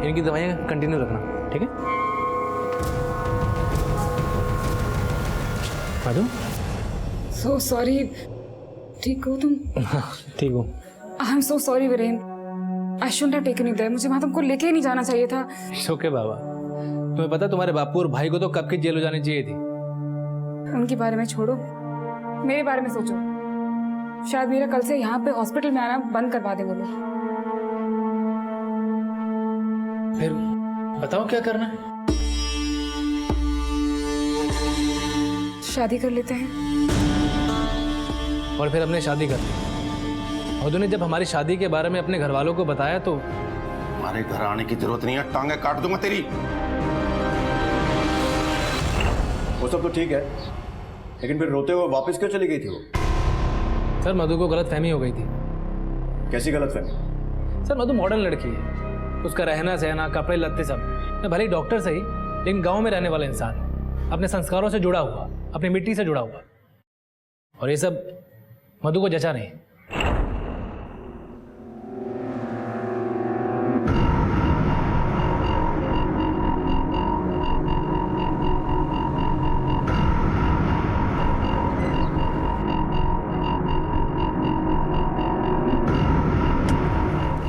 इनकी दवाइयाँ कंटिन्यू रखना, ठीक है? Madhu, so sorry. ठीक हो तुम? ठीक हूँ। I am so sorry Viren, I shouldn't have taken you there. मुझे वहां तुमको लेके ही नहीं जाना चाहिए था। ओके बाबा, तुम्हें पता तुम्हारे बापू और भाई को तो कब की जेल हो जानी चाहिए थी। उनके बारे में छोड़ो, मेरे बारे में सोचो। शायद मेरा कल से यहाँ पे हॉस्पिटल में आना बंद करवा दें वो लोग। फिर बताओ क्या करना है? शादी कर लेते हैं। और फिर हमने शादी कर ली। मधु ने जब हमारी शादी के बारे में अपने घर वालों को बताया तो हमारे घर आने की जरूरत नहीं है, टांगे काट दूंगा तेरी। वो सब तो ठीक है, लेकिन फिर रोते हुए वापस क्यों चली गई थी वो? सर मधु को गलतफहमी हो गई थी। कैसी गलतफहमी? सर मधु मॉडर्न लड़की है, उसका रहना सहना कपड़े लत्ते सब। मैं भले ही डॉक्टर सही, लेकिन गांव में रहने वाला इंसान है, अपने संस्कारों से जुड़ा हुआ, अपनी मिट्टी से जुड़ा हुआ। और ये सब मधु को जचा नहीं।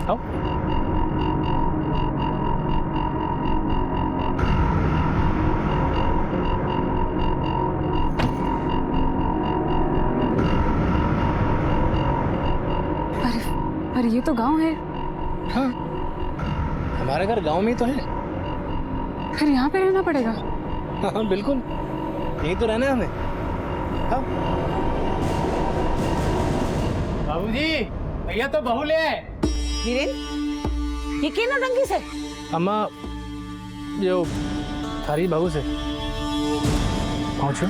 आओ। अरे ये तो गांव है। हाँ, हमारा घर गांव में ही तो है। फिर यहाँ पे रहना पड़ेगा। हाँ बिल्कुल, यही तो रहना है हमें। हाँ। बाबूजी, भैया तो बहू ले आए। वीरेन, ये क्या नौटंकी से? अम्मा, जो थारी बहू से पहुंचो।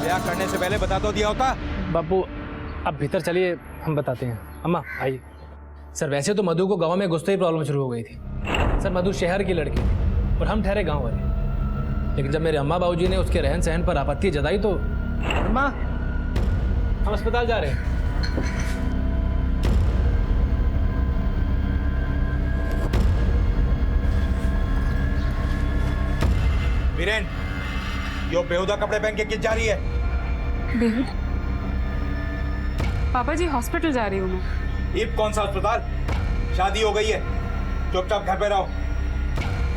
ब्याह करने से पहले बता तो दिया होता। बापू अब भीतर चलिए, हम बताते हैं। अम्मा आइए। सर वैसे तो मधु को गांव में घुसते ही प्रॉब्लम शुरू हो गई थी। सर मधु शहर की लड़की थी और हम ठहरे गांव वाले। लेकिन जब मेरे अम्मा बाबूजी ने उसके रहन सहन पर आपत्ति जताई तो अम्मा, हम अस्पताल जा रहे हैं। वीरेन, यो बेहुदा कपड़े पहन के किस जा रही है? बेहुद? पापा जी हॉस्पिटल जा रही हूँ मैं। ये कौन सा अस्पताल? शादी हो गई है, चुपचाप घर पे रहो।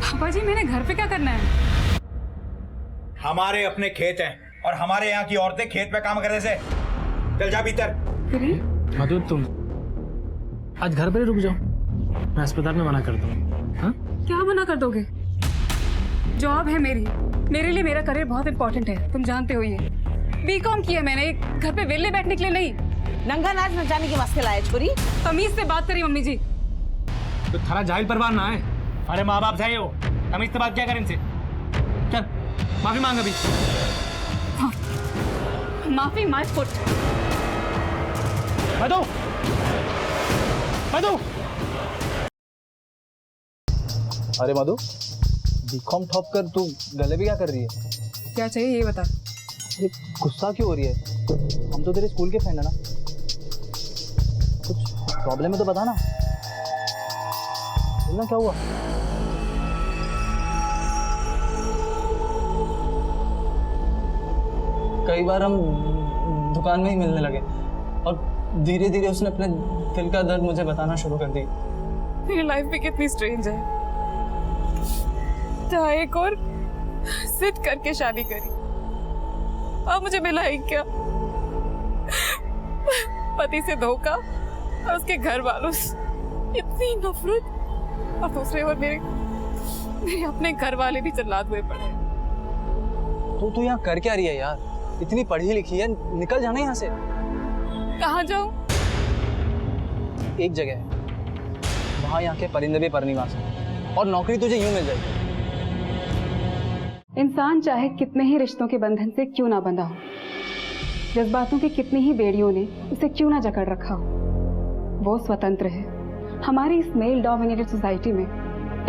पापा जी मैंने घर पे क्या करना है? हमारे अपने खेत हैं और हमारे यहाँ की औरतें खेत पे काम करने से। चल जा भीतर। मधु तुम आज घर पर ही रुक जाओ, मैं अस्पताल में मना कर दूंगा। हाँ? क्या मना कर दोगे? जॉब है मेरी, मेरे लिए मेरा करियर बहुत इंपॉर्टेंट है, तुम जानते हो ये। बीकॉम किया मैंने, घर पे वेले बैठने के लिए नहीं। नंगा नाच नचाने के वास्ते लाए छोरी। तमीज से बात करी मम्मी जी। तो थारा जाहिल परवान ना है। अरे माँ बाप चाहिए हो, तमीज से बात क्या करें इनसे। चल माफी मांग अभी। माफी माय फुट। मधु, मधु। अरे मधु, बीकॉम टॉप कर तू गले भी क्या कर रही है? क्या चाहिए ये बता। ये गुस्सा क्यों हो रही है? हम तो तेरे स्कूल के फ्रेंड है ना, कुछ प्रॉब्लम है तो बता ना। बोलना क्या हुआ? कई बार हम दुकान में ही मिलने लगे और धीरे धीरे उसने अपने दिल का दर्द मुझे बताना शुरू कर दी। मेरी लाइफ भी कितनी स्ट्रेंज है। जहाँ एक और जिद करके शादी करी, अब मुझे मिला ही क्या? पति से धोखा और उसके घर वालों से इतनी नफरत, और दूसरे ओर मेरे अपने घर वाले भी जल्लाद हुए पड़े। तो तू यहाँ कर क्या रही है यार? इतनी पढ़ी लिखी है, निकल जाना यहाँ से। कहाँ जाऊँ? एक जगह है, वहाँ यहाँ के परिंदे भी परनिवास हैं और नौकरी तुझे यूं मिल जाएगी। इंसान चाहे कितने ही रिश्तों के बंधन से क्यों ना बंधा हो, जज्बातों की कितनी ही बेड़ियों ने उसे क्यों ना जकड़ रखा हो, वो स्वतंत्र है। हमारी इस मेल डोमिनेटेड सोसाइटी में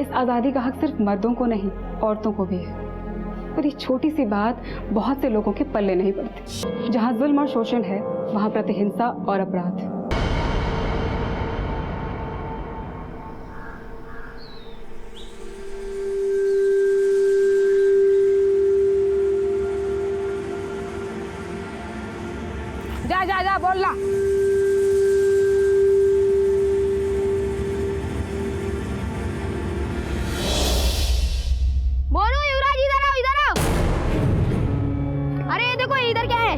इस आज़ादी का हक सिर्फ मर्दों को नहीं, औरतों को भी है। पर ये छोटी सी बात बहुत से लोगों के पल्ले नहीं पड़ती। जहाँ जुल्म और शोषण है वहाँ प्रतिहिंसा और अपराध। जा जा जा बोल ला। मोनू, युवराज इधर आओ, इधर आओ। अरे ये देखो, इधर क्या है?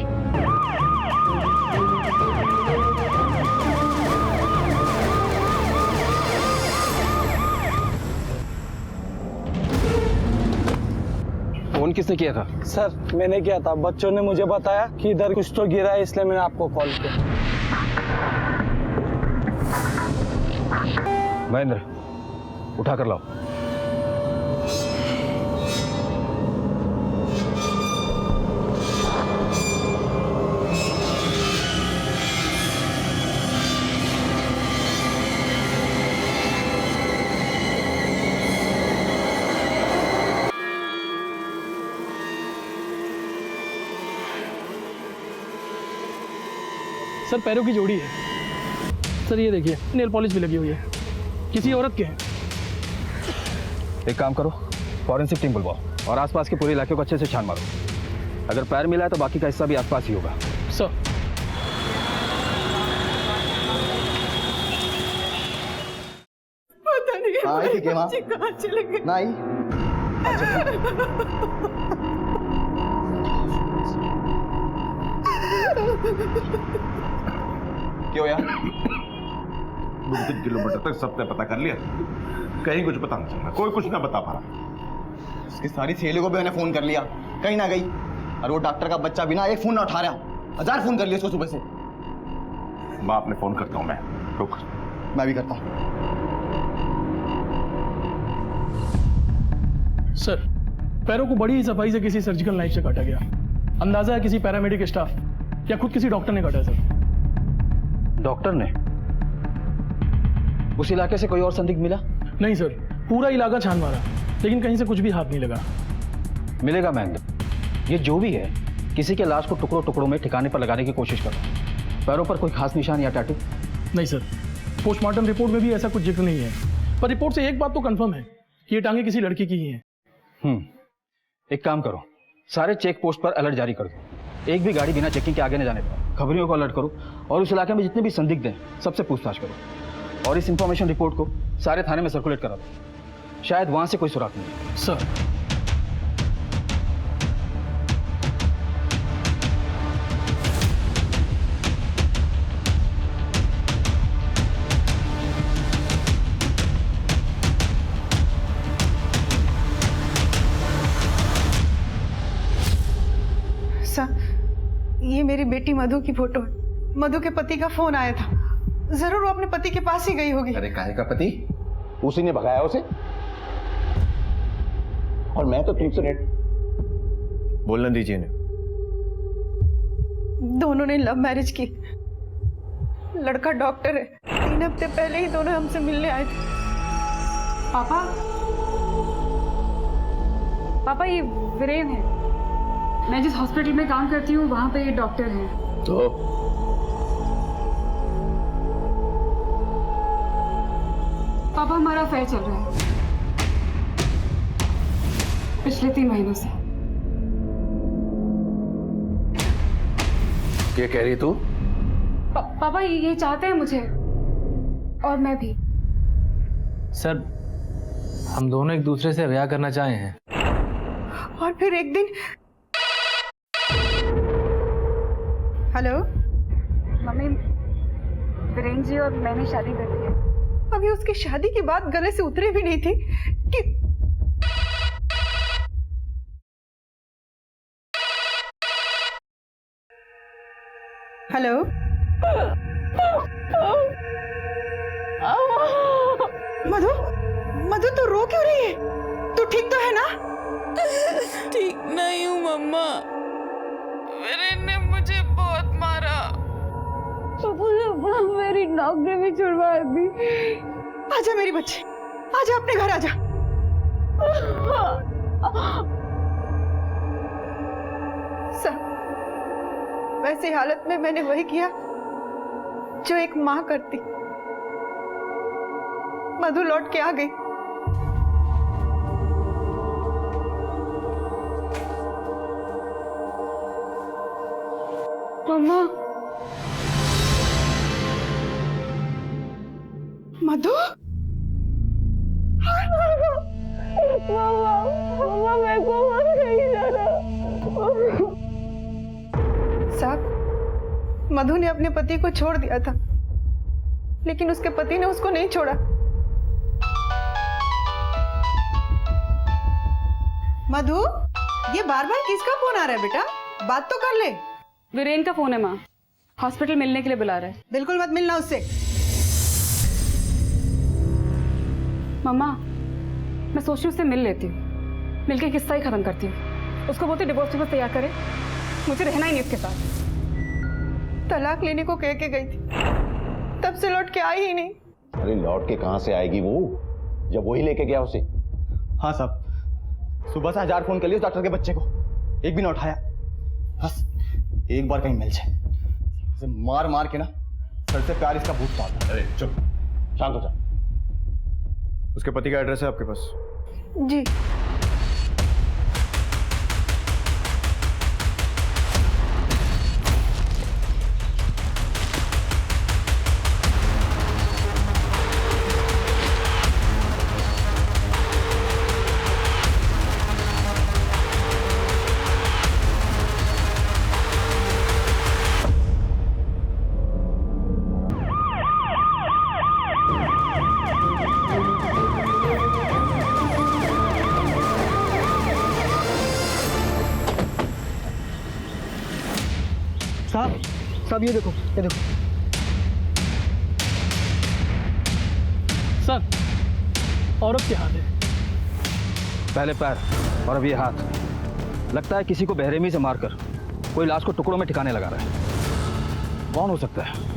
फोन किसने किया था? सर मैंने किया था, बच्चों ने मुझे बताया कि इधर कुछ तो गिरा है, इसलिए मैंने आपको कॉल किया। महेंद्र, उठा कर लाओ। सर पैरों की जोड़ी है। सर ये देखिए, नेल पॉलिश भी लगी हुई है, किसी औरत के हैं। एक काम करो, फॉरेंसिक टीम बुलवाओ और आसपास के पूरे इलाके को अच्छे से छान मारो। अगर पैर मिला है तो बाकी का हिस्सा भी आसपास ही होगा। सर हाँ, आई थी क्या माँ? ना आई। क्यों यार? 2-3 किलोमीटर तक सबने पता कर लिया, कहीं कुछ पता नहीं चला, कोई कुछ ना बता पा रहा। उसकी सारी सहेलियों को भी मैंने फोन कर लिया, कहीं ना गई। और वो डॉक्टर का बच्चा बिना एक फोन ना उठा रहा। 1000 फोन कर लिए उसको सुबह से। बाप ने फोन करता हूं मैं, रुक। मैं भी करता हूँ। सर पैरों को बड़ी ही सफाई से किसी सर्जिकल नाइफ से काटा गया। अंदाजा है किसी पैरामेडिक स्टाफ या खुद किसी डॉक्टर ने काटा है। सर डॉक्टर ने? उस इलाके से कोई और संदिग्ध मिला? नहीं सर, पूरा इलाका छान मारा लेकिन कहीं से कुछ भी हाथ नहीं लगा। मिलेगा महेंद्र, ये जो भी है किसी के लाश को टुकड़ों टुकड़ों में ठिकाने पर लगाने की कोशिश करो। पैरों पर कोई खास निशान या टैटू? नहीं सर, पोस्टमार्टम रिपोर्ट में भी ऐसा कुछ जिक्र नहीं है, पर रिपोर्ट से एक बात तो कंफर्म है कि ये टांगे किसी लड़की की ही हैं। एक काम करो, सारे चेक पोस्ट पर अलर्ट जारी कर दो। एक भी गाड़ी बिना चेकिंग के आगे न जाने पाओ। खबरियों को अलर्ट करो और उस इलाके में जितने भी संदिग्ध हैं सबसे पूछताछ करो। और इस इंफॉर्मेशन रिपोर्ट को सारे थाने में सर्कुलेट करा दो, शायद वहां से कोई सुराग मिले। सर ये मेरी बेटी मधु की फोटो है। मधु के पति का फोन आया था, जरूर वो अपने पति के पास ही गई होगी। अरे काहे का पति? उसी ने भगाया उसे। और मैं तो तुमसे नेट बोलने दीजिए इन्हें। दोनों ने लव मैरिज की। लड़का डॉक्टर है। 3 हफ्ते पहले ही दोनों हमसे मिलने आए थे। पापा ये वीरेन है। मैं जिस हॉस्पिटल में काम करती हूँ वहां पे ये डॉक्टर हैं। तो पापा हमारा अफेयर चल रहा है पिछले 3 महीनों से। क्या कह रही तू? पापा ये चाहते हैं मुझे और मैं भी। सर हम दोनों एक दूसरे से ब्याह करना चाहे हैं। और फिर एक दिन हेलो मम्मी, वीरेन जी और मैंने शादी कर ली है। अभी उसकी शादी की बात गले से उतरी भी नहीं थी कि हेलो मधु, मधु तू रो क्यों रही है? तू ठीक तो है ना? ठीक नहीं हूँ मम्मा, वीरेन ने मुझे बहुत मारा। मेरी नौकरी भी छुड़वा दी। आजा मेरी बच्ची, आजा अपने घर आजा। ऐसी हालत में मैंने वही किया जो एक माँ करती। मधु लौट के आ गई। मम्मा, मधु, साहब, मधु ने अपने पति को छोड़ दिया था, लेकिन उसके पति ने उसको नहीं छोड़ा। मधु, ये बार बार किसका फोन आ रहा है बेटा? बात तो कर ले। वीरेन का फोन है माँ, हॉस्पिटल मिलने के लिए बुला रहा है। बिल्कुल मत मिलना उससे। मम्मा, मैं सोच रही हूँ उससे मिल लेती हूँ, मिलके किस्सा ही खत्म करती हूँ। उसको बोलते डिवोर्स पेपर तैयार करे, मुझे रहना ही नहीं उसके साथ। तलाक लेने को कह के गई थी, तब से लौट के आई ही नहीं। अरे लौट के कहां से आएगी वो, जब वही लेके गया उसे। हाँ साहब, सुबह से 1000 फोन कर लिए उस डॉक्टर के बच्चे को, एक भी ना उठाया। बस एक बार कहीं मिल जाए, उसे मार मार के ना सर से प्यार इसका भूत पाता। अरे चुप, शांत हो जा। उसके पति का एड्रेस है आपके पास? जी। साहब ये देखो, ये देखो। सर, औरत के हाथ है। पहले पैर और अब ये हाथ। लगता है किसी को बेरहमी से मारकर कोई लाश को टुकड़ों में ठिकाने लगा रहा है। कौन हो सकता है?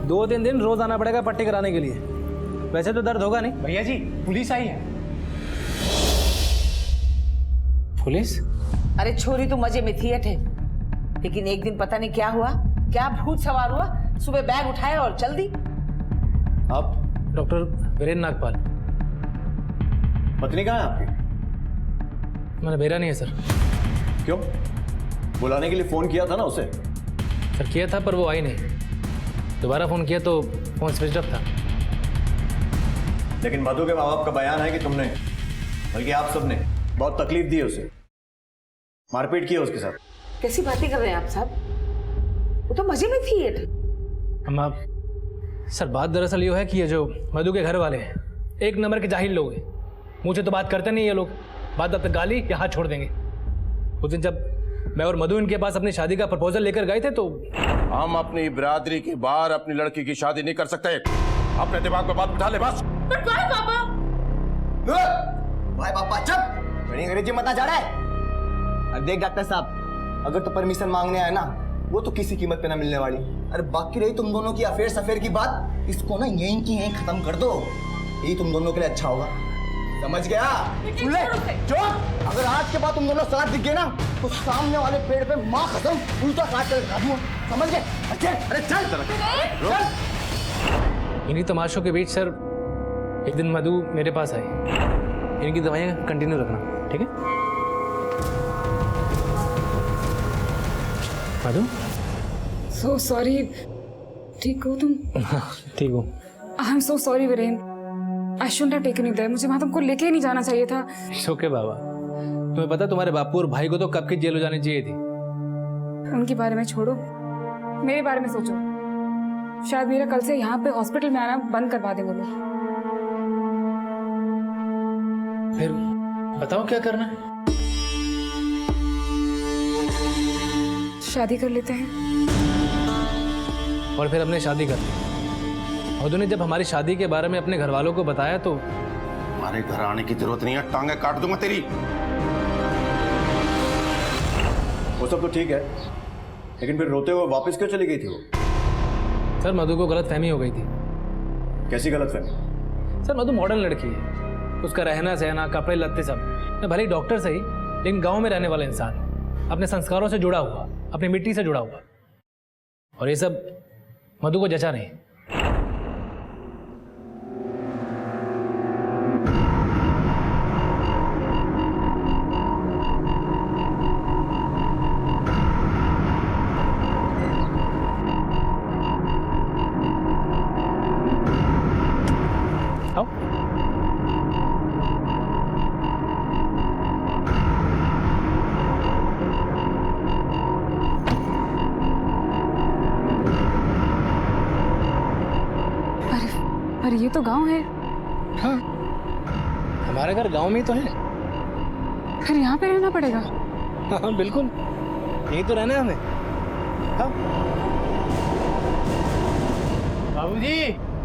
दो तीन दिन रोज आना पड़ेगा पट्टी कराने के लिए। वैसे तो दर्द होगा नहीं। भैया जी, पुलिस आई है। पुलिस? अरे छोरी तो मजे में थी अठे, लेकिन एक दिन पता नहीं क्या हुआ, क्या भूत सवार हुआ, सुबह बैग उठाया और चल दी। आप डॉक्टर वीरेन नागपाल। पत्नी कहाँ है आपकी? मैंने भेजा नहीं है सर। क्यों? बुलाने के लिए फोन किया था ना उसे? सर किया था पर वो आई नहीं। दोबारा फोन किया तो फोन स्विच ऑफ था। लेकिन मधु के माँ बाप का बयान है कि तुमने, बल्कि आप सबने बहुत तकलीफ दी उसे, मारपीट की है उसके साथ। कैसी बातें कर रहे हैं आप साहब? वो तो मजे में थी। अम्मा, सर बात दरअसल ये है कि ये जो मधु के घर वाले हैं एक नंबर के जाहिल लोग हैं। मुझे तो बात करते नहीं ये लोग, बात तब तक गाली या हाथ छोड़ देंगे। उस दिन जब मैं और मधु इनके पास अपनी शादी का प्रपोजल लेकर गए थे तो हम अपनी बिरादरी के बाहर अपनी लड़की की शादी नहीं कर सकते। अपने दिमाग में बात बिठा ले बस। भाई पापा चुप, बड़ी अंग्रेजी मत जा रहा है। अरे देख डॉक्टर साहब, अगर तो परमिशन मांगने आए ना, वो तो किसी कीमत पे ना मिलने वाली। अरे बाकी रही तुम दोनों की अफेयर की बात, इसको ना यहीं की यहीं खत्म कर दो, यही तुम दोनों के लिए अच्छा होगा। समझ गया? सुन ले, चुप। अगर आज के बाद तुम दोनों साथ दिख गए ना, तो सामने वाले पेड़ पे माँ खत्म उल्टा काट कर रखा दूंगा। समझ गए? अच्छे, अरे चल चल। इन्हीं तमाशों के बीच सर एक दिन मधु मेरे पास आई। इनकी दवाइयाँ कंटिन्यू रखना, ठीक है? Madhu, so sorry. ठीक हो तुम? ठीक हूँ। I am so sorry Viren, I shouldn't have taken you there. मुझे वहां तुमको लेके ही नहीं जाना चाहिए था। ओके बाबा, तुम्हें पता तुम्हारे बापू और भाई को तो कब की जेल हो जानी चाहिए थी। उनके बारे में छोड़ो, मेरे बारे में सोचो। शायद मेरा कल से यहाँ पे हॉस्पिटल में आना बंद करवा दे वो लोग। फिर बताओ क्या करना है? शादी कर लेते हैं। और फिर हमने शादी कर ली। मधु ने जब हमारी शादी के बारे में अपने घर वालों को बताया तो हमारे घर आने की जरूरत नहीं है, टांगे काट दूंगा तेरी। वो सब तो ठीक है, लेकिन फिर रोते हुए वापस क्यों चली गई थी वो? सर मधु को गलतफहमी हो गई थी। कैसी गलतफहमी? सर मधु मॉडर्न लड़की है, उसका रहना सहना कपड़े लत्ते सब, भले ही डॉक्टर सही लेकिन गांव में रहने वाला इंसान है, अपने संस्कारों से जुड़ा हुआ, अपनी मिट्टी से जुड़ा हुआ, और ये सब मधु को जचा नहीं। पर ये तो गांव है। हाँ, हमारा घर गांव में ही तो है। फिर यहाँ पे रहना पड़ेगा। हाँ बिल्कुल, यही तो रहना है हमें। हाँ। बाबूजी,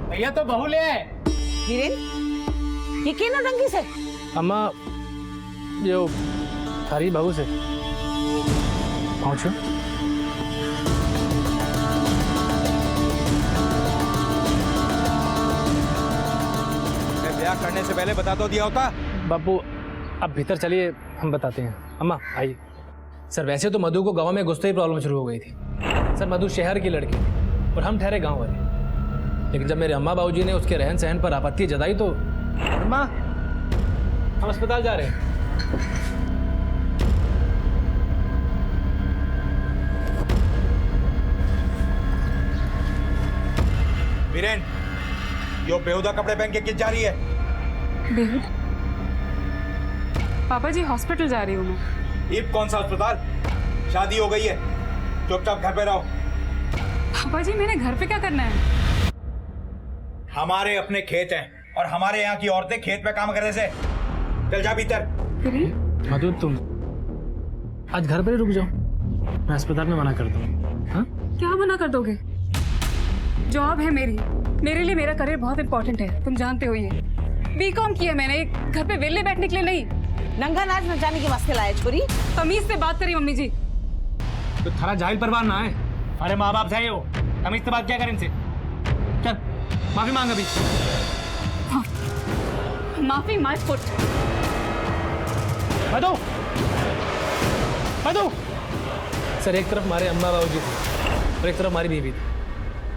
भैया तो बहू ले आए। वीरेन, ये क्या नौटंकी से? अम्मा, जो थारी बहू से पहुंचो। ब्याह करने से पहले बता तो दिया होता। बापू अब भीतर चलिए, हम बताते हैं। अम्मा आइए। सर वैसे तो मधु को गांव में घुसते ही प्रॉब्लम शुरू हो गई थी। सर मधु शहर की लड़की थी और हम ठहरे गांव वाले, लेकिन जब मेरे अम्मा बाबूजी ने उसके रहन सहन पर आपत्ति जताई तो अम्मा हम अस्पताल जा रहे हैं। वीरेन, यो बेहुदा कपड़े पहन के किस जा रही है? बेहुद? पापा जी हॉस्पिटल जा रही हूँ मैं। ये कौन सा अस्पताल? शादी हो गई है, चुपचाप घर पे रहो। पापा जी मैंने घर पे क्या करना है? हमारे अपने खेत हैं और हमारे यहाँ की औरतें खेत पे काम करने से। चल जा भीतर। मधु तुम आज घर पर ही रुक जाओ, मैं अस्पताल में मना कर दूंगी। हाँ? क्या मना कर दोगे? जॉब है मेरे लिए मेरा करियर बहुत इंपॉर्टेंट है, तुम जानते हो ये। बीकॉम किया मैंने, घर पे वेले बैठने के लिए नहीं। नंगा नाच नचाने के वास्ते लाए छोरी। तमीज से बात करी मम्मी जी। तो थारा जाहिल परवार ना है। अरे माँ बाप चाहिए हो, तमीज से बात क्या करें इनसे। चल माफी मांग अभी। माफी my foot. Madhu, Madhu. Sir एक तरफ हमारे अम्मा बाबूजी थे और एक तरफ हमारी बीवी थी,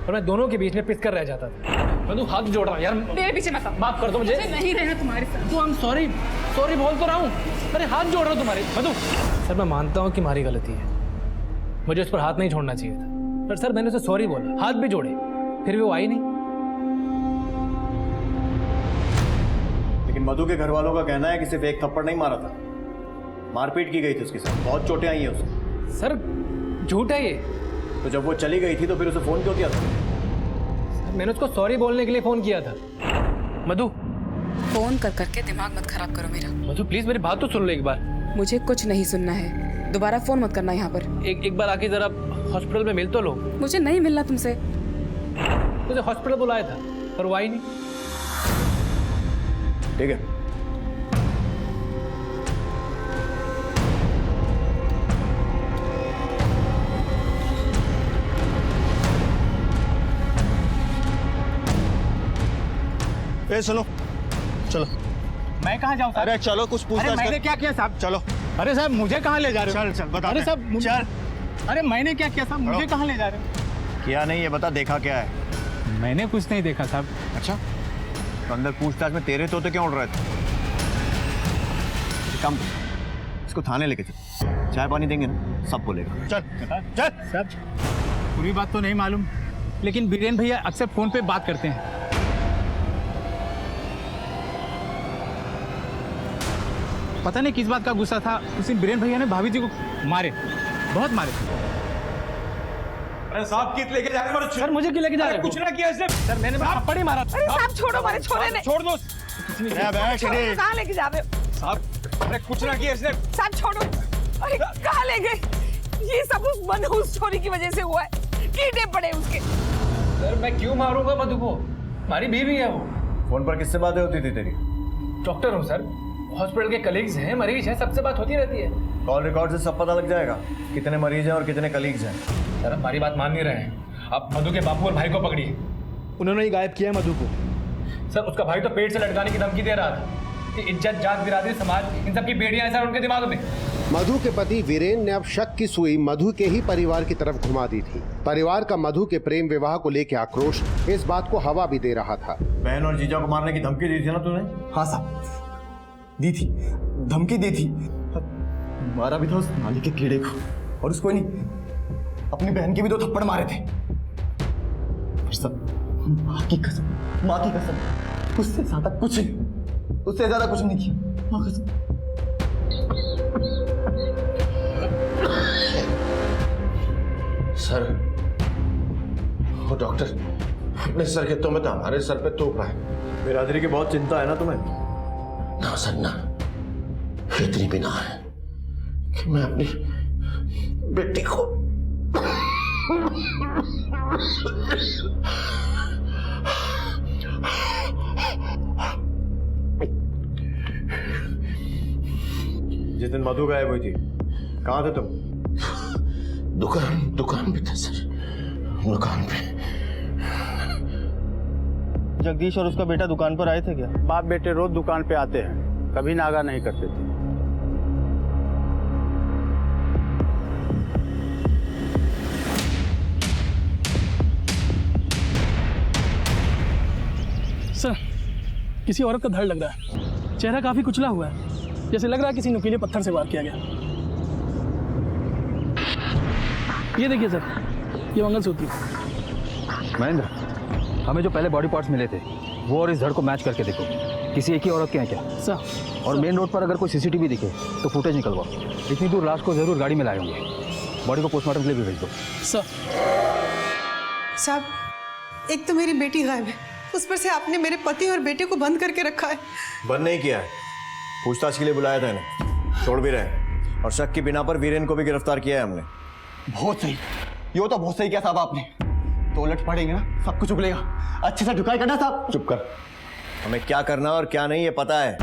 और मैं दोनों के बीच में पिस कर रह जाता था। मधु हाथ जोड़ रहा यार, मेरे पीछे मत आओ। माफ कर दो मुझे। नहीं रहना तुम्हारे साथ। तो I'm sorry बोल तो रहा हूँ। अरे हाथ जोड़ रहा हूँ तुम्हारे। मधु सर मैं मानता हूँ कि हमारी गलती है, मुझे उस पर हाथ नहीं छोड़ना चाहिए था, पर सर मैंने उसे सॉरी बोला, हाथ भी जोड़े, फिर भी वो आई नहीं। लेकिन मधु के घर वालों का कहना है कि सिर्फ एक थप्पड़ नहीं मारा था, मारपीट की गई थी उसके साथ, बहुत चोटें आई हैं उसे। सर झूठ है ये। तो जब वो चली गई थी तो फिर उसे फोन क्यों किया था? सर मैंने उसको सॉरी बोलने के लिए फोन किया था। मधु फोन कर करके दिमाग मत खराब करो मेरा। मधु प्लीज मेरी बात तो सुन लो एक बार। मुझे कुछ नहीं सुनना है, दोबारा फोन मत करना यहाँ पर। एक बार आके जरा हॉस्पिटल में मिल तो लो। मुझे नहीं मिलना तुमसे। तुझे हॉस्पिटल बुलाया था पर वो आई नहीं। ठीक है, ए सुनो, चलो। मैं कहाँ जाऊँ? अरे चलो कुछ पूछताछ कर। मैंने क्या किया साहब? चलो। अरे साहब मुझे कहाँ ले जा रहे हो? चल चल बता। अरे साहब चल। अरे मैंने क्या किया साहब? मुझे कहाँ ले जा रहे हो? क्या नहीं ये बता, देखा क्या है? मैंने कुछ नहीं देखा साहब। अच्छा, तो अंदर पूछताछ में तेरे तोते क्यों उड़ रहे थे? कम, इसको थाने लेके चल, चाय पानी देंगे ना, सब बोलेगा। चल चल। साहब पूरी बात तो नहीं मालूम, लेकिन बीरेन भैया अक्सर फोन पे बात करते हैं। पता नहीं किस बात का गुस्सा था, उस दिन बीरेन भैया ने भाभी जी को मारे, बहुत मारे। अरे साहब कित लेके जा रहे हो? सर मुझे क्यों लेके जा रहे हो? कुछ ना किया इसने। सर मैंने थप्पड़ ही मारा था। अरे साहब छोड़ो, मारे छोड़े नहीं। छोड़ दो कहाँ लेके जा रहे हो? साहब। अरे कुछ ना किया इसने। साहब छोड़ो। अरे कहाँ ले गए? ये सब उस मनहूस छोरी की वजह से हुआ है, कीड़े पड़े उसके। सर मैं क्यों मारूंगा मधु को, हमारी बीवी है वो। फोन पर किससे बातें होती थी तेरी? डॉक्टर हूँ सर, हॉस्पिटल के कलीग्स हैं, मरीज हैं, सबसे बात होती रहती है। कॉल रिकॉर्ड से सब पता लग जाएगा कितने मरीज हैं और कितने कलीग्स हैं। सर हमारी बात मान नहीं रहे हैं, आप मधु के बापू और भाई को पकड़िए। उन्होंने ही गायब किया है मधु को। सर उसका भाई तो पेट से लटकाने की धमकी दे रहा था कि इज्जत, जात, बिरादरी, समाज, इन सब की बेड़ियां हैं सर उनके दिमाग में। मधु के पति वीरेन ने अब शक की सुई मधु के ही परिवार की तरफ घुमा दी थी। परिवार का मधु के प्रेम विवाह को लेकर आक्रोश इस बात को हवा भी दे रहा था। बहन और जीजा को मारने की धमकी दी थी ना तूने? हाँ साहब, दी थी, धमकी दी थी। मारा भी था उस नाली के कीड़े को, और उसको नहीं, अपनी बहन के भी 2 थप्पड़ मारे थे। और सब माँ की कसम, माँ की कसम, उससे ज्यादा कुछ नहीं, उससे ज्यादा कुछ नहीं किया, माँ कसम। सर, वो डॉक्टर अपने सर के तो मत हमारे सर पे थोप रहा है। बिरादरी की बहुत चिंता है ना तुम्हें? ना सर ना, इतनी भी ना है कि मैं अपनी बेटी को जिस दिन मधु गायब हुई थी कहाँ थे तुम? दुकान पे था सर, दुकान पे। जगदीश और उसका बेटा दुकान पर आए थे क्या? बाप बेटे रोज दुकान पे आते हैं, कभी नागा नहीं करते थे। सर, किसी औरत का धड़ लग रहा है। चेहरा काफी कुचला हुआ है, जैसे लग रहा है किसी नुकीले पत्थर से वार किया गया। ये देखिए सर, ये मंगलसूत्र। महेंद्र, हमें जो पहले बॉडी पार्ट्स मिले थे वो और इस धड़ को मैच करके देखो, किसी एक ही औरत के हैं क्या? सर। और मेन रोड पर अगर कोई सीसीटीवी दिखे तो फुटेज निकलवाओ। इतनी दूर लाश को जरूर गाड़ी में लाए होंगे। बॉडी को पोस्टमार्टम के लिए भी भेज दो। सर। साहब, एक तो मेरी बेटी गायब है, उस पर से आपने मेरे पति और बेटे को बंद करके रखा है। बंद नहीं किया है, पूछताछ के लिए बुलाया था इन्हें, छोड़ भी रहे, और शक की बिना पर वीरेन को भी गिरफ्तार किया है हमने। बहुत सही, ये तो बहुत सही किया साहब आपने। तो उलट पड़ेंगे ना, सब कुछ उगलेगा। अच्छे से ढुकाई करना साहब। चुप कर। हमें क्या करना और क्या नहीं ये पता है।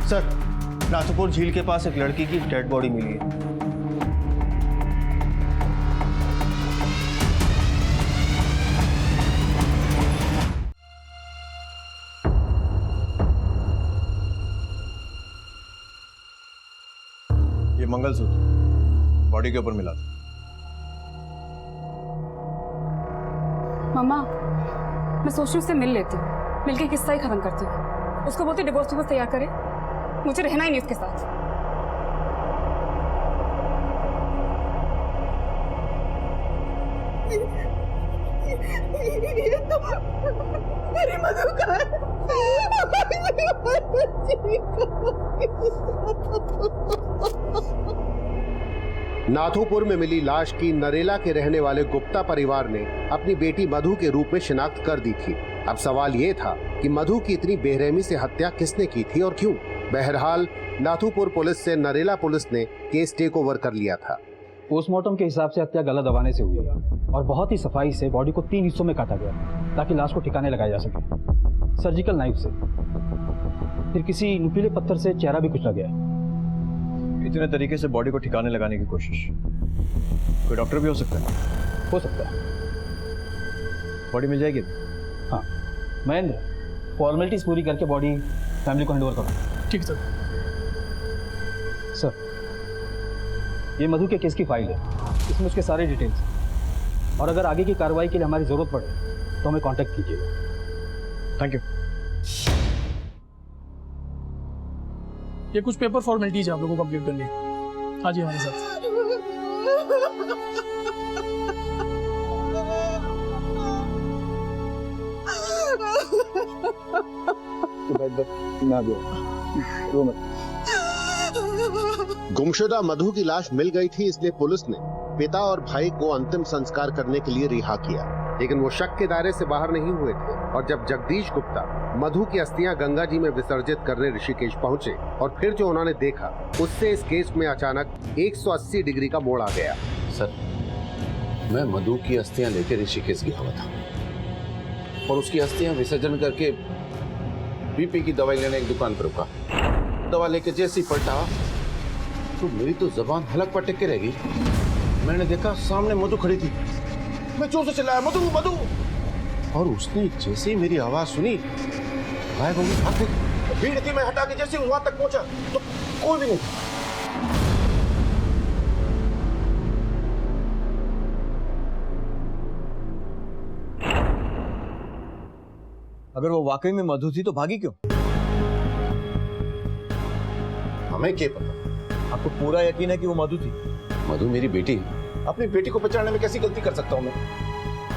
सर, नाथुपुर झील के पास एक लड़की की डेड बॉडी मिली है। ये मंगलसूत्र बॉडी के ऊपर मिला था। मम्मा, मैं सोच रही हूँ उससे मिल लेती हूँ, मिलके किस्सा ही खत्म करती हूँ। उसको बोलती डिवोर्स पेपर्स तैयार करे, मुझे रहना ही नहीं उसके साथ। ये तो मेरी मधु का है। नाथुपुर में मिली लाश की नरेला के रहने वाले गुप्ता परिवार ने अपनी बेटी मधु के रूप में शिनाख्त कर दी थी। अब सवाल ये था कि मधु की इतनी बेरहमी से हत्या किसने की थी और क्यों? बहरहाल नाथुपुर पुलिस से नरेला पुलिस ने केस टेक ओवर कर लिया था। पोस्टमार्टम के हिसाब से हत्या गला दबाने से हुई है और बहुत ही सफाई से बॉडी को 3 हिस्सों में काटा गया ताकि लाश को ठिकाने लगाया जा सके। सर्जिकल नाइफ से, फिर किसी नुकीले पत्थर से चेहरा भी कुचला गया। इतने तरीके से बॉडी को ठिकाने लगाने की कोशिश, कोई डॉक्टर भी हो सकता है? हो सकता है। बॉडी मिल जाएगी? हाँ महेंद्र, फॉर्मेलिटीज पूरी करके बॉडी फैमिली को हैंडओवर करो। ठीक सर। सर, ये मधु के केस की फाइल है, इसमें उसके सारे डिटेल्स, और अगर आगे की कार्रवाई के लिए हमारी जरूरत पड़े तो हमें कांटेक्ट कीजिएगा। Thank you. ये कुछ पेपर फॉर्मेलिटीज आप लोगों को कंप्लीट करनी है। आज ही हमारे साथ। गुमशुदा मधु की लाश मिल गई थी, इसलिए पुलिस ने पिता और भाई को अंतिम संस्कार करने के लिए रिहा किया, लेकिन वो शक के दायरे से बाहर नहीं हुए थे। और जब जगदीश गुप्ता मधु की अस्थियां गंगा जी में विसर्जित करने ऋषिकेश पहुंचे और फिर जो उन्होंने देखा, उससे इस केस में अचानक 180 डिग्री का मोड़ आ गया। सर, मैं मधु की अस्थियां लेकर ऋषिकेश गया हुआ था और उसकी अस्थियां विसर्जन करके बीपी की दवाई लेने एक दुकान पर रुका। दवा लेके जैसे ही पलटा तो मेरी तो जबान हलक पर टिक के रह गई। मैंने देखा सामने मधु खड़ी थी। मैं जोर से चिल्लाया, मधु मधु, और उसने जैसे ही मेरी आवाज सुनी गायब हो गई। भाग गई। भीड़ थी, मैं हटा के जैसे ही वहां तक पहुंचा तो कोई भी नहीं। अगर वो वाकई में मधु थी तो भागी क्यों? हमें क्या पता? आपको पूरा यकीन है कि वो मधु थी? मधु मेरी बेटी, अपनी बेटी को बचाने में कैसी गलती कर सकता हूं मैं?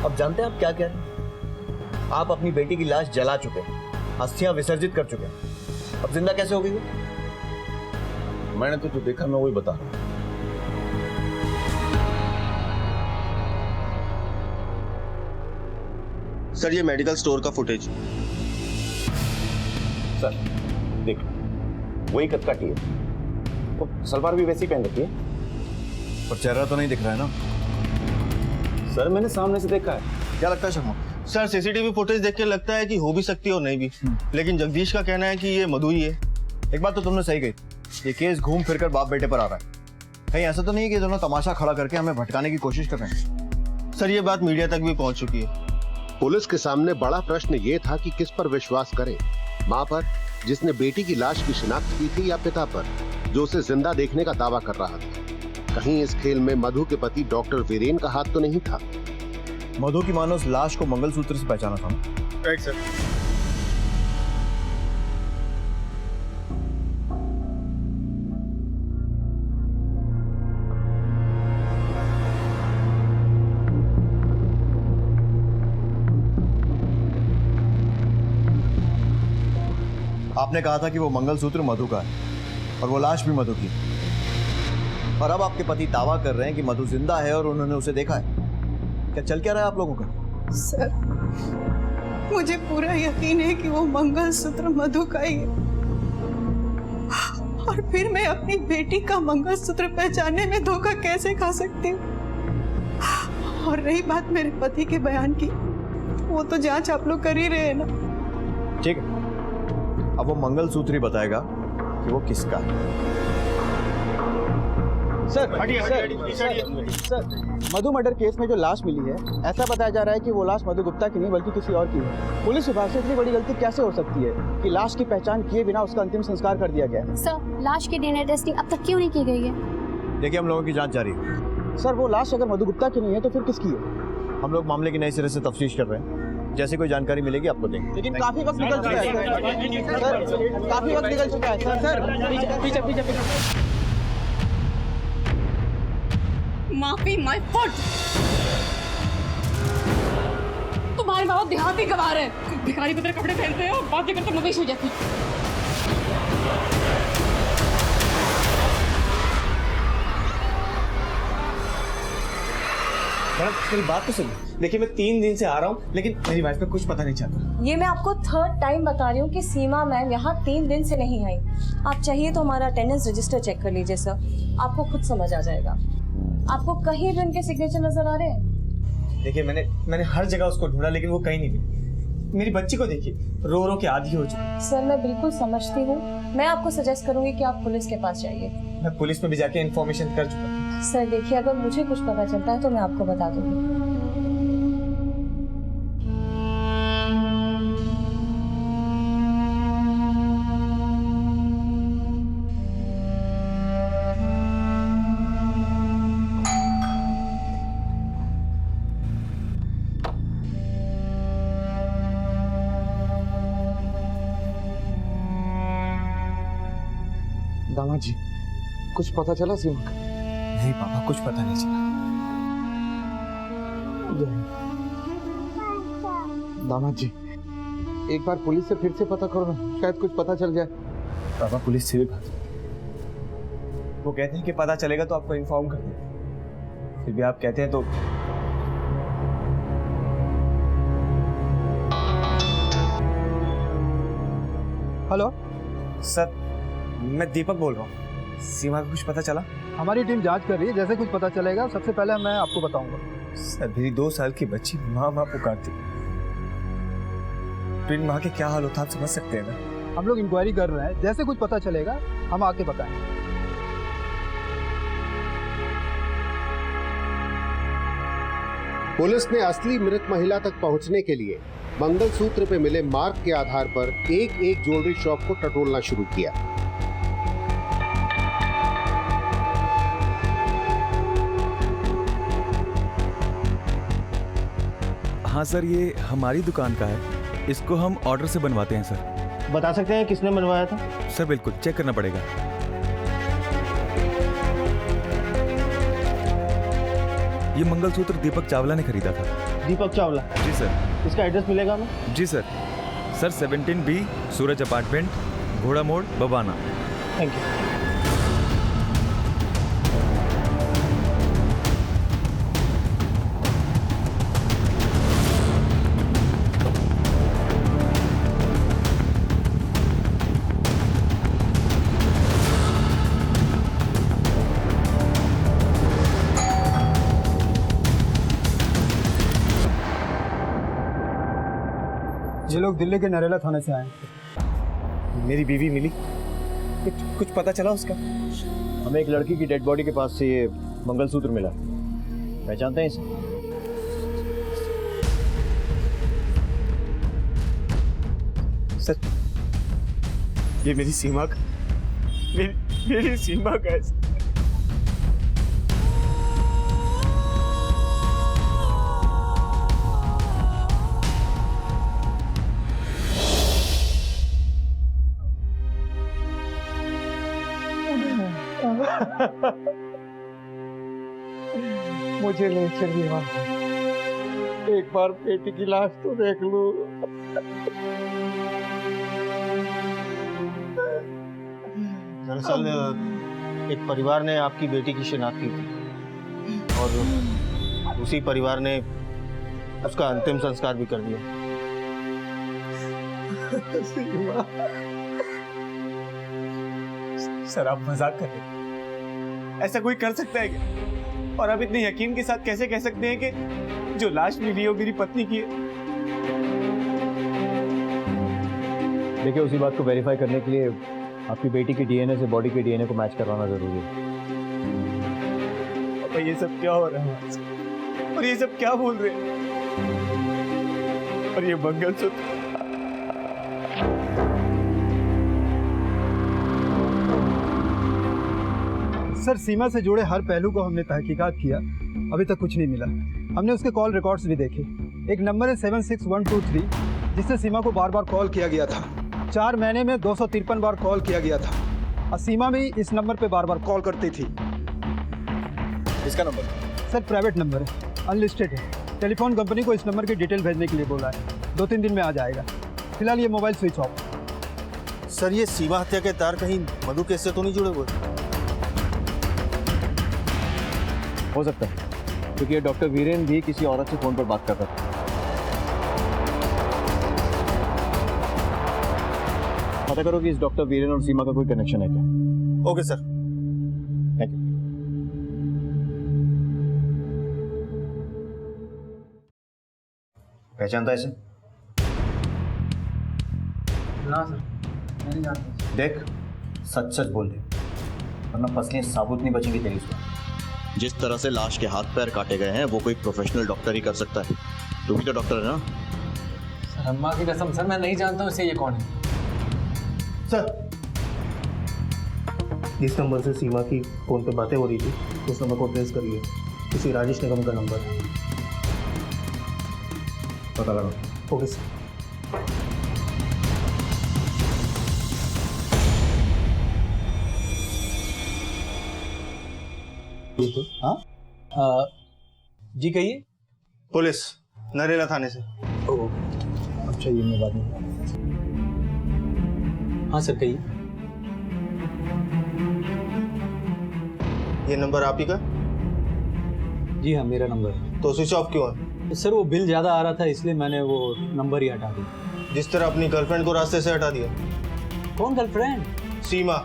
अब जानते हैं आप क्या कह रहे हैं? आप अपनी बेटी की लाश जला चुके हैं, अस्थियां विसर्जित कर चुके हैं। अब जिंदा कैसे हो गई वो? मैंने तो जो देखा मैं वही बता रहा हूं। सर ये मेडिकल स्टोर का फुटेज। सर देख, वही कद काटी है, तो सलवार भी वैसी पहन रखी है, पर चेहरा तो नहीं दिख रहा है ना? सर मैंने सामने से देखा है। क्या लगता है शर्मा? सर सीसीटीवी फुटेज देख के लगता है कि हो भी सकती है और नहीं भी, लेकिन जगदीश का कहना है कि ये मधु ही है। एक बात तो तुमने सही कही, ये केस घूम फिर कर बाप बेटे पर आ रहा है। कहीं ऐसा तो नहीं कि दोनों तमाशा खड़ा करके हमें भटकाने की कोशिश कर रहे हैं? सर ये बात मीडिया तक भी पहुंच चुकी है। पुलिस के सामने बड़ा प्रश्न ये था कि किस पर विश्वास करें, मां पर जिसने बेटी की लाश की शिनाख्त की थी, या पिता पर जो उसे जिंदा देखने का दावा कर रहा था। कहीं इस खेल में मधु के पति डॉक्टर वीरेन का हाथ तो नहीं था? मधु की मानो उस लाश को मंगलसूत्र से पहचाना था ना? Right sir. आपने कहा था कि वो मंगलसूत्र मधु का है और वो लाश भी मधु की, और अब आपके पति दावा कर रहे हैं कि मधु जिंदा है और उन्होंने उसे देखा है। क्या चल क्या रहा है आप लोगों का? सर मुझे पूरा यकीन है कि वो मंगलसूत्र मधु का ही है, और फिर मैं अपनी बेटी का मंगलसूत्र पहचानने में धोखा कैसे खा सकती हूँ? और रही बात मेरे पति के बयान की, वो तो जांच आप लोग कर ही रहे हैं ना। ठीक है, अब वो मंगलसूत्र ही बताएगा कि वो किसका है। सर मधु मर्डर केस में जो लाश मिली है, ऐसा बताया जा रहा है कि वो लाश मधु गुप्ता की नहीं बल्कि किसी और की है। पुलिस विभाग से इतनी बड़ी गलती कैसे हो सकती है कि लाश की पहचान किए बिना उसका अंतिम संस्कार कर दिया गया है? सर लाश की डीएनए टेस्टिंग अब तक क्यों नहीं की गई है? देखिए हम लोगों की जांच जारी है। सर वो लाश अगर मधु गुप्ता की नहीं है तो फिर किसकी है? हम लोग मामले की नए सिरे से तफ्तीश कर रहे हैं, जैसे कोई जानकारी मिलेगी आपको देंगे। लेकिन काफी वक्त निकल चुका है सर, काफी वक्त निकल चुका है सर। पीछे माफी माय फुट। तुम्हारे माँ बाप देहात ही गंवा रहे हैं, भिखारी की तरह कपड़े पहनते हैं और बातें करते मवेशी जैसी। मेरी बात तो सुनिए। देखिए मैं 3 दिन से आ रहा हूँ, लेकिन मेरी वाइफ को कुछ पता नहीं चलता। ये मैं आपको 3rd टाइम बता रही हूँ कि सीमा मैम यहाँ 3 दिन से नहीं आई। आप चाहिए तो हमारा अटेंडेंस रजिस्टर चेक कर लीजिए सर, आपको खुद समझ आ जाएगा। आपको कहीं भी उनके सिग्नेचर नजर आ रहे हैं? देखिए मैंने हर जगह उसको ढूंढा, लेकिन वो कहीं नहीं मिली। मेरी बच्ची को देखिए, रो रो के आधी हो चुकी। सर मैं बिल्कुल समझती हूँ, मैं आपको सजेस्ट करूंगी कि आप पुलिस के पास जाइए। मैं पुलिस में भी जाके इन्फॉर्मेशन कर चुका। सर देखिए, अगर मुझे कुछ पता चलता है तो मैं आपको बता दूंगी। दामाद जी कुछ पता चला सीमा का? नहीं पापा, कुछ पता नहीं चला। दामाद जी एक बार पुलिस से फिर से पता करो ना, शायद कुछ पता चल जाए। पापा पुलिस से भी बात, वो कहते हैं कि पता चलेगा तो आपको इन्फॉर्म कर देंगे, फिर भी आप कहते हैं तो। हेलो सर, मैं दीपक बोल रहा हूँ। सीमा का कुछ पता चला? हमारी टीम जांच कर रही है, जैसे कुछ पता चलेगा सबसे पहले मैं आपको बताऊंगा। सर मेरी 2 साल की बच्ची माँ माँ पुकारती, फिर माँ के क्या हाल होता आप समझ सकते हैं ना। हम लोग इंक्वायरी कर रहे हैं, जैसे कुछ पता चलेगा हम आके बताएंगे। पुलिस ने असली मृत महिला तक पहुंचने के लिए मंगलसूत्र पे मिले मार्क के आधार पर एक एक ज्वेलरी शॉप को टटोलना शुरू किया। हाँ सर, ये हमारी दुकान का है। इसको हम ऑर्डर से बनवाते हैं सर। बता सकते हैं किसने बनवाया था? सर बिल्कुल, चेक करना पड़ेगा। ये मंगलसूत्र दीपक चावला ने खरीदा था। दीपक चावला? जी सर। इसका एड्रेस मिलेगा हमें? जी सर। सर 17B सूरज अपार्टमेंट, घोड़ा मोड़, बबाना। Thank you. ये लोग दिल्ली के नरेला थाने से आए हैं। मेरी बीवी मिली? कुछ पता चला उसका? हमें एक लड़की की डेड बॉडी के पास से ये मंगलसूत्र मिला। पहचानते हैं इसे? सर, ये मेरी सीमा का मेरी सीमा का है। मुझे ले चलिए वहाँ, एक बार बेटी की लाश तो देख लो। दरअसल एक परिवार ने आपकी बेटी की शिनाख्त की थी और उसी परिवार ने उसका अंतिम संस्कार भी कर दिया। सर, आप मजाक कर रहे हैं? ऐसा कोई कर सकता है क्या? और आप इतने यकीन के साथ कैसे कह सकते हैं कि जो लाश मिली है वो मेरी पत्नी की है? देखिए, उसी बात को वेरीफाई करने के लिए आपकी बेटी की डीएनए से बॉडी के डीएनए को मैच करवाना जरूरी है। पापा, ये सब क्या हो रहा है? और ये सब क्या बोल रहे हैं? और ये मंगलसूत्र सर, सीमा से जुड़े हर पहलू को हमने तहकीकात किया, अभी तक कुछ नहीं मिला। हमने उसके कॉल रिकॉर्ड्स भी देखे। एक नंबर है 76123 जिससे सीमा को बार बार कॉल किया गया था। 4 महीने में 253 बार कॉल किया गया था और सीमा भी इस नंबर पे बार बार कॉल करती थी। इसका नंबर? सर, प्राइवेट नंबर है, अनलिस्टेड है। टेलीफोन कंपनी को इस नंबर की डिटेल भेजने के लिए बोला है। 2-3 दिन में आ जाएगा। फिलहाल ये मोबाइल स्विच ऑफ। सर, ये सीमा हत्या के तार कहीं मधु केस से तो नहीं जुड़े हुए? हो सकता है, क्योंकि ये डॉक्टर वीरेन भी किसी औरत से फोन पर बात कर रहा था। पता करो कि इस डॉक्टर वीरेन और सीमा का कोई कनेक्शन है क्या। Okay sir, thank you. पहचानता है इसे? ना सर, मैं नहीं जानता। देख, सच सच बोल दे, वरना फसलें साबुत नहीं बचेंगी तेरी। जिस तरह से लाश के हाथ पैर काटे गए हैं वो कोई प्रोफेशनल डॉक्टर ही कर सकता है। तू भी तो डॉक्टर है ना? सर, अम्मा की कसम सर, मैं नहीं जानता हूँ इसे ये कौन है। सर, जिस नंबर से सीमा की फोन पे बातें हो रही थी उस नंबर को ट्रेस करिए। किसी राजेश निगम का नंबर है, पता लगा। Okay sir. हाँ, जी कहिए। पुलिस नरेला थाने से। अच्छा, ये मैं बात नहीं। हाँ सर, कहिए। ये नंबर आप ही का? जी हाँ, मेरा नंबर है। तो स्विच ऑफ क्यों है? सर, वो बिल ज़्यादा आ रहा था इसलिए मैंने वो नंबर ही हटा दिया। जिस तरह अपनी गर्लफ्रेंड को रास्ते से हटा दिया। कौन गर्लफ्रेंड? सीमा,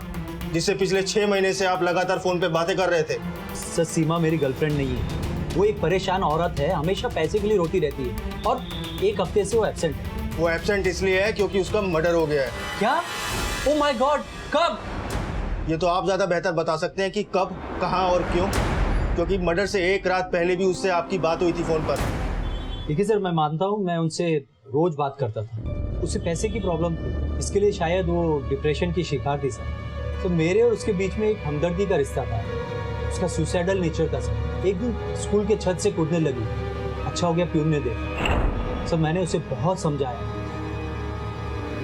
जिससे पिछले 6 महीने से आप लगातार फोन पे बातें कर रहे थे। सर, सीमा मेरी गर्लफ्रेंड नहीं है। वो एक परेशान औरत है, हमेशा पैसे के लिए रोती रहती है और एक हफ्ते से वो एब्सेंट है। वो एब्सेंट इसलिए है क्योंकि उसका मर्डर हो गया है। क्या? ओ माय गॉड, कब? ये तो आप ज्यादा बेहतर बता सकते हैं कि कब, कहाँ और क्यों, क्योंकि मर्डर से एक रात पहले भी उससे आपकी बात हुई थी फोन पर। देखिए सर, मैं मानता हूँ मैं उनसे रोज बात करता था, उससे पैसे की प्रॉब्लम थी, इसके लिए शायद वो डिप्रेशन की शिकार थी सर। तो मेरे और उसके बीच में एक हमदर्दी का रिश्ता था, उसका सुसाइडल नेचर था सर। एक दिन स्कूल के छत से कूदने लगी, अच्छा हो गया प्यून ने देखा। सर मैंने उसे बहुत समझाया,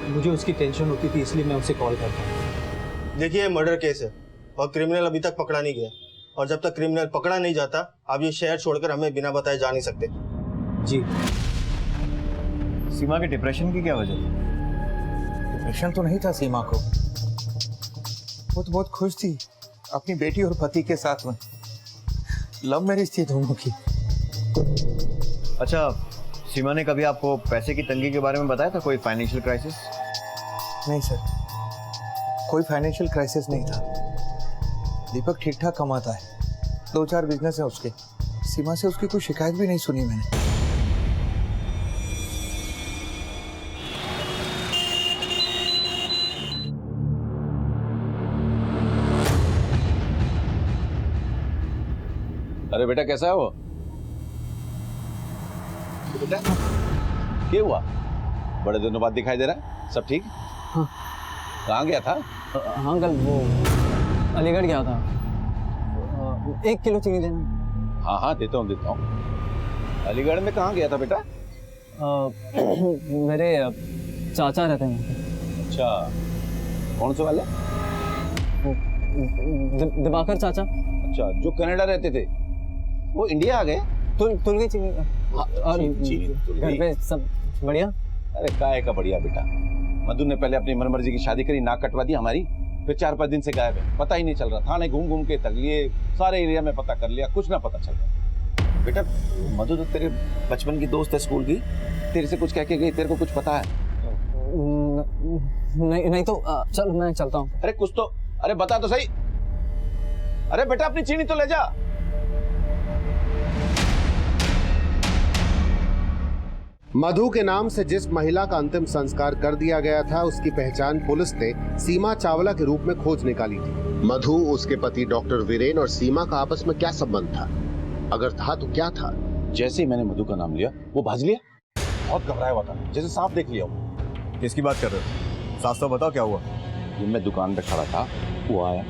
मुझे उसकी टेंशन होती थी इसलिए मैं उसे कॉल करता। देखिए मर्डर केस है और क्रिमिनल अभी तक पकड़ा नहीं गया, और जब तक क्रिमिनल पकड़ा नहीं जाता आप ये शहर छोड़कर हमें बिना बताए जा नहीं सकते। जी। सीमा के डिप्रेशन की क्या वजह थी? डिप्रेशन तो नहीं था सीमा को, वो तो बहुत खुश थी अपनी बेटी और पति के साथ में। लव मैरिज थी दोनों की। अच्छा, सीमा ने कभी आपको पैसे की तंगी के बारे में बताया था? कोई फाइनेंशियल क्राइसिस? नहीं सर, कोई फाइनेंशियल क्राइसिस नहीं था। दीपक ठीक ठाक कमाता है, 2-4 बिजनेस है उसके। सीमा से उसकी कोई शिकायत भी नहीं सुनी मैंने। अरे बेटा कैसा है वो? बेटा क्या हुआ? बड़े दिनों बाद दिखाई दे रहा है, सब ठीक? हाँ। कहाँ गया था? हाँ कल वो अलीगढ़ गया था, 1 किलो चीनी देना। हाँ हाँ देता हूँ। अलीगढ़ में कहाँ गया था बेटा? मेरे चाचा रहते हैं। अच्छा, कौन से वाले? दिवाकर चाचा। अच्छा, जो कनाडा रहते थे वो इंडिया आ गए? तुल गई चीनी। और घर पे सब बढ़िया? अरे काय का बढ़िया बेटा। मधु ने पहले अपनी मनमर्जी की शादी करी, नाक कटवा दी हमारी, फिर 4-5 दिन से गायब है, पता ही नहीं चल रहा। थाने घूम घूम के तक लिए, सारे एरिया में पता कर लिया, कुछ ना पता चल रहा। बेटा मधु तो तेरे बचपन की दोस्त है, स्कूल की, तेरे से कुछ कह के गई, तेरे को कुछ पता है? नहीं तो चल मैं चलता हूँ। अरे कुछ तो, अरे बता तो सही। अरे बेटा अपनी चीनी तो ले जा। मधु के नाम से जिस महिला का अंतिम संस्कार कर दिया गया था, उसकी पहचान पुलिस ने सीमा चावला के रूप में खोज निकाली थी। मधु, उसके पति डॉक्टर वीरेन और सीमा का आपस में क्या संबंध था? अगर था तो क्या था? जैसे ही मैंने मधु का नाम लिया वो भाज लिया, बहुत घबराया हुआ था, जैसे सांप देख लिया वो। किसकी बात कर रहे हो? साफ साफ बताओ क्या हुआ। जब मैं दुकान पे खड़ा था वो आया।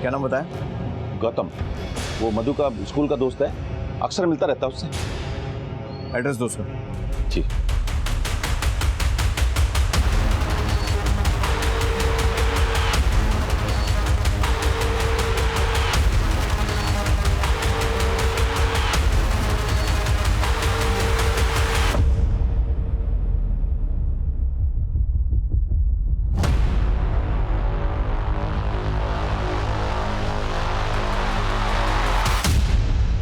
क्या नाम बताया? गौतम। वो मधु का स्कूल का दोस्त है, अक्सर मिलता रहता है उससे। एड्रेस दो उसका। जी।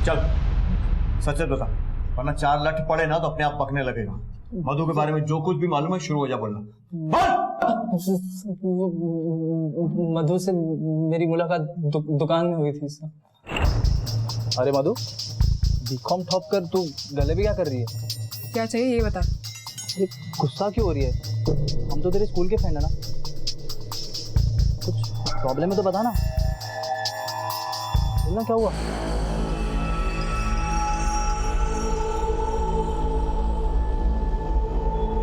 चल सच बता, वरना 4 लठ पड़े ना तो अपने आप पकने लगेगा। मधु के बारे में जो कुछ भी मालूम है शुरू हो जा बोलना। मधु से मेरी मुलाकात दुकान में हुई थी सर। अरे मधु, बीकॉम टॉप कर तू गले भी क्या कर रही है? क्या चाहिए ये बता। गुस्सा क्यों हो रही है? हम तो तेरे स्कूल के फ्रेंड है ना, कुछ प्रॉब्लम है तो बता ना। बोलना क्या हुआ?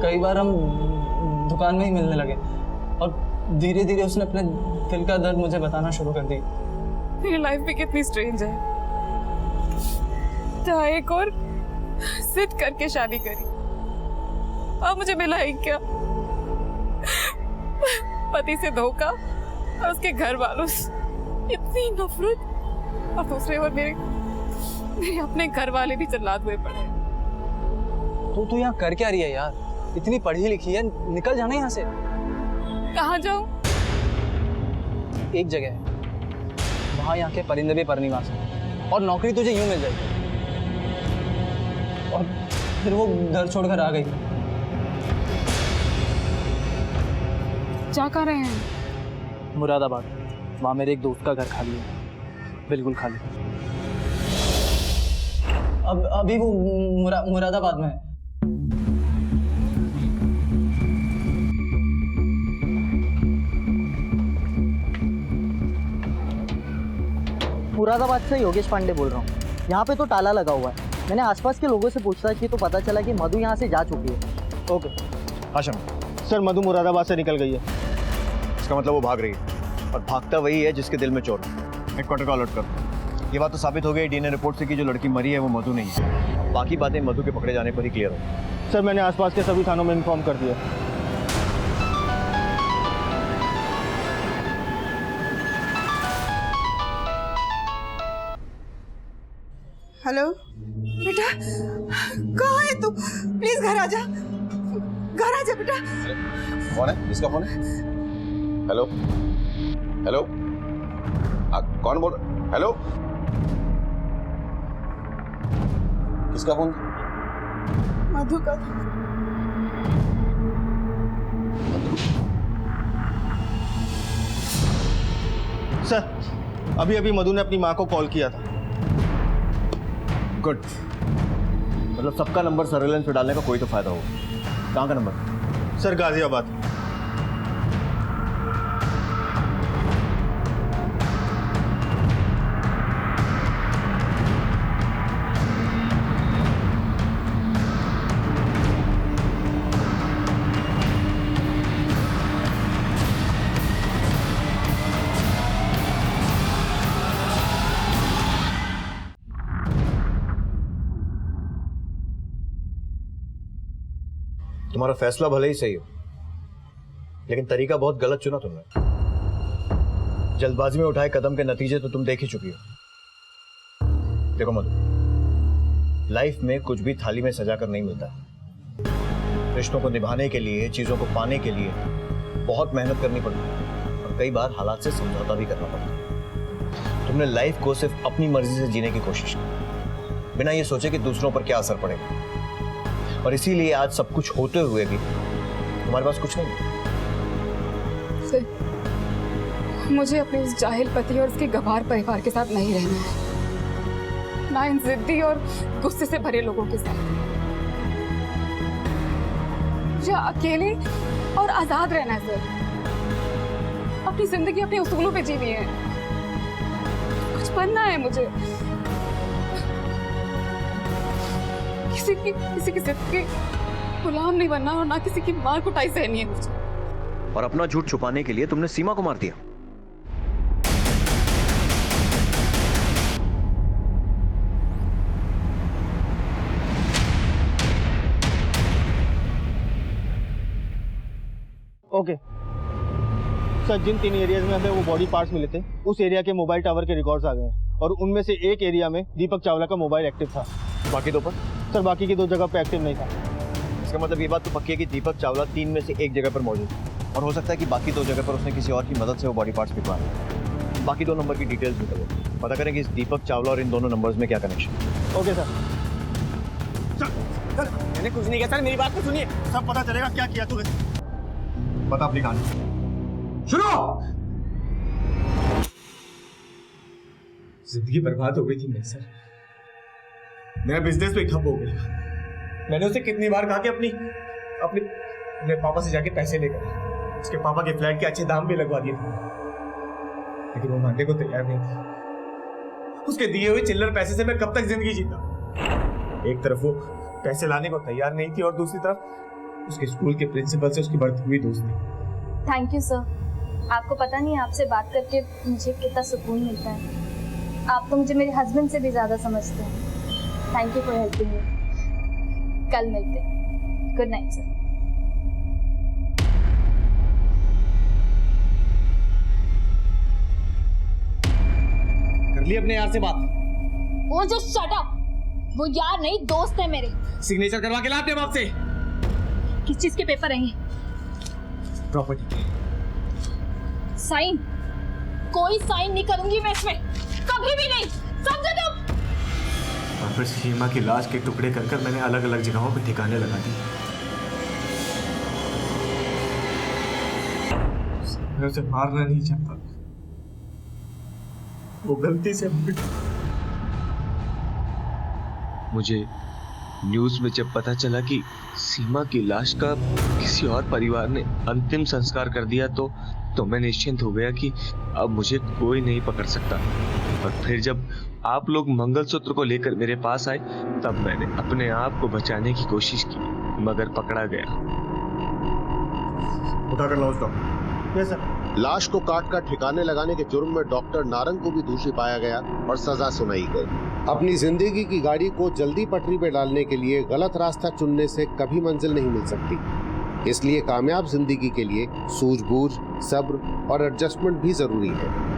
कई बार हम दुकान में ही मिलने लगे और धीरे धीरे उसने अपने दिल का दर्द मुझे बताना शुरू कर दी। मेरी लाइफ भी कितनी स्ट्रेंज है, जहाँ एक और जिद करके शादी करी, अब मुझे मिला ही क्या? पति से धोखा और उसके घर वालों से इतनी नफरत, और दूसरे ओर मेरे अपने घर वाले भी जल्लाद हुए पड़े। तो तू यहाँ कर क्या रही है यार? इतनी पढ़ी लिखी है, निकल जाना यहाँ से। कहाँ जाऊँ? एक जगह है, वहाँ यहाँ के परिंदे भी परनिवास हैं, और नौकरी तुझे यूं मिल जाएगी। और फिर वो घर छोड़कर आ गई। जा कहाँ रहे हैं? मुरादाबाद, वहाँ मेरे एक दोस्त का घर खाली है, बिल्कुल खाली। अब अभी वो मुरादाबाद में है। मुरादाबाद से योगेश पांडे बोल रहा हूँ। यहाँ पे तो ताला लगा हुआ है। मैंने आसपास के लोगों से पूछताछ की तो पता चला कि मधु यहाँ से जा चुकी है। ओके आशम सर, मधु मुरादाबाद से निकल गई है। इसका मतलब वो भाग रही है, और भागता वही है जिसके दिल में चोर है। हेडक्वार्टर को अलर्ट कर। ये बात तो साबित हो गई डीएनए रिपोर्ट से कि जो लड़की मरी है वो मधु नहीं है। बाकी बातें मधु के पकड़े जाने पर ही क्लियर हो। सर मैंने आसपास के सभी थानों में इन्फॉर्म कर दिया। हेलो बेटा, कहाँ है तू? प्लीज घर आ जा, घर आ जा बेटा। कौन है? किसका फोन है? हेलो हेलो, कौन बोल रहा? हेलो, किसका फोन? मधु का। सर अभी अभी मधु ने अपनी माँ को कॉल किया था। गुड, मतलब सबका नंबर सर्वेलेंस पे डालने का कोई तो फायदा होगा। कहाँ का नंबर? सर गाजियाबाद। तुम्हारा फैसला भले ही सही हो, लेकिन तरीका बहुत गलत चुना तुमने। जल्दबाजी में उठाए कदम के नतीजे तो तुम देख ही चुकी हो। देखो मधु, लाइफ में कुछ भी थाली में सजा कर नहीं मिलता। रिश्तों को निभाने के लिए, चीजों को पाने के लिए बहुत मेहनत करनी पड़ती है, और कई बार हालात से समझौता भी करना पड़ता है। तुमने लाइफ को सिर्फ अपनी मर्जी से जीने की कोशिश की, बिना ये सोचे कि दूसरों पर क्या असर पड़ेगा, और इसीलिए आज सब कुछ होते हुए भी तुम्हारे पास कुछ नहीं है। मुझे अपने उस जाहिल पति और उसके गवार परिवार के साथ नहीं रहना है, ना इन जिद्दी और गुस्से से भरे लोगों के साथ। मुझे अकेले और आजाद रहना है सर। अपनी जिंदगी अपने उसूलों पे जीनी है, कुछ बनना है मुझे। किसी की जिद के गुलाम नहीं बनना, और ना किसी की मार कुटाई सहनी है मुझे। और अपना झूठ छुपाने के लिए तुमने सीमा को मार दिया। ओके सर, जिन 3 एरियाज में हमें वो बॉडी पार्ट्स मिले थे, उस एरिया के मोबाइल टावर के रिकॉर्ड्स आ गए हैं, और उनमें से एक एरिया में दीपक चावला का मोबाइल एक्टिव था। बाकी 2 पर? सर बाकी की 2 जगह पे एक्टिव नहीं था। इसका मतलब ये बात तो पक्की है कि दीपक चावला 3 में से 1 जगह पर मौजूद है, और हो सकता है कि बाकी 2 जगह पर उसने किसी और की मदद से वो बॉडी पार्ट्स भिजवाए। बाकी 2 नंबर की डिटेल्स निकालो, पता करें कि इस दीपक चावला और इन दोनों नंबर्स में क्या कनेक्शन। Okay sir. सर मैंने कुछ नहीं किया सर, मेरी बात तो सुनिए, सब पता चलेगा क्या किया तूने। बता अपनी कहानी। शुरू। जिंदगी बर्बाद हो गई थी मेरी सर, मेरा बिजनेस भी ठप हो गया। मैंने उसे कितनी बार कहा कि अपने पापा से जाके पैसे लेकर उसके पापा के फ्लैट के अच्छे दाम भी लगवा दिए, लेकिन वो मानने को तैयार नहीं था। उसके दिए हुए चिल्लर पैसे से मैं कब तक जिंदगी जीता। एक तरफ वो पैसे लाने को तैयार नहीं थी, और दूसरी तरफ उसके स्कूल के प्रिंसिपल से उसकी बढ़ती हुई दोस्ती। थैंक यू सर, आपको पता नहीं आपसे बात करके मुझे कितना सुकून मिलता है। आप तो मुझे मेरे हस्बैंड से भी ज़्यादा समझते हैं। Thank you for helping me. कल मिलते हैं। Good night sir. कर ली अपने यार से बात? वो जो शट अप, वो यार नहीं दोस्त है मेरे। सिग्नेचर करवा के ला अपने बाप से। किस चीज के पेपर हैं? Property sign? कोई साइन नहीं करूंगी मैं इसमें, कभी भी नहीं, समझे तुम? और फिर सीमा की लाश के टुकड़े कर कर मैंने अलग अलग जगहों पे ठिकाने लगा दिए। मैं उसे मारना नहीं चाहता, वो गलती से मुझे न्यूज में जब पता चला कि सीमा की लाश का किसी और परिवार ने अंतिम संस्कार कर दिया तो मैं निश्चिंत हो गया कि अब मुझे कोई नहीं पकड़ सकता। और फिर जब आप लोग मंगलसूत्र को लेकर मेरे पास आए तब मैंने अपने आप को बचाने की कोशिश की, मगर पकड़ा गया। उठाकर लाओ उसको। Yes sir. लाश को काट कर ठिकाने लगाने के जुर्म में डॉक्टर नारंग को भी दोषी पाया गया और सजा सुनाई गई। अपनी जिंदगी की गाड़ी को जल्दी पटरी पे डालने के लिए गलत रास्ता चुनने से कभी मंजिल नहीं मिल सकती, इसलिए कामयाब जिंदगी के लिए सूझबूझ, सब्र और एडजस्टमेंट भी जरूरी है।